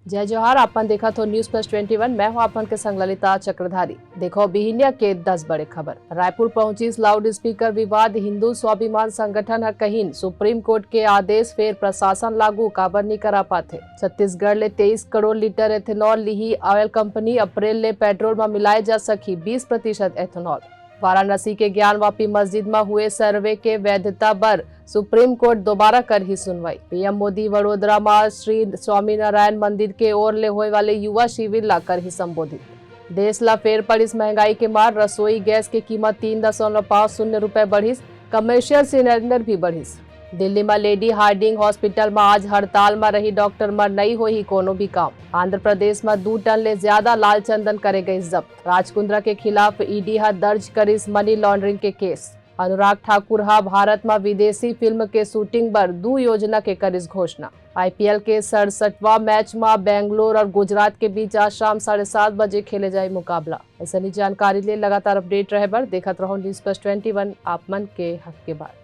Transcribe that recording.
जय जोहार। आपन देखा तो न्यूज प्लस 21। मैं हूं आपन के संग ललिता चक्रधारी। देखो बिहिनिया के 10 बड़े खबर। रायपुर पहुंची लाउड स्पीकर विवाद। हिंदू स्वाभिमान संगठन हर कहीन सुप्रीम कोर्ट के आदेश फेर प्रशासन लागू काबर नहीं करा पाते। छत्तीसगढ़ ले 23 करोड़ लीटर एथेनॉल लिही ऑयल कंपनी। अप्रैल ले पेट्रोल में मिलाए जा सकी 20% एथेनॉल। वाराणसी के ज्ञानवापी मस्जिद में हुए सर्वे के वैधता पर सुप्रीम कोर्ट दोबारा कर ही सुनवाई। पीएम मोदी वडोदरा में श्री स्वामीनारायण मंदिर के ओर ले होए वाले युवा शिविर ला कर ही संबोधित। देश ला फेर पड़िस महंगाई के मार। रसोई गैस की कीमत 3.50 रुपए बढ़िस। कमर्शियल सिलेंडर भी बढ़िस। दिल्ली में लेडी हार्डिंग हॉस्पिटल में आज हड़ताल में रही डॉक्टर में नहीं होई कोनो भी काम। आंध्र प्रदेश में 2 टन ले ज्यादा लाल चंदन करे गई जब्त। राजकुंद्रा के खिलाफ ईडी हा दर्ज करिस मनी लॉन्ड्रिंग के केस। अनुराग ठाकुर हा भारत में विदेशी फिल्म के शूटिंग पर 2 योजना के करिस घोषणा। आईपीएल के 67वां मैच में बेंगलोर और गुजरात के बीच आज शाम 7:30 बजे खेले जाए मुकाबला। ऐसा जानकारी ले लगातार अपडेट रहे बर देखत रहो न्यूज प्लस 21 आप मन के हक के बात।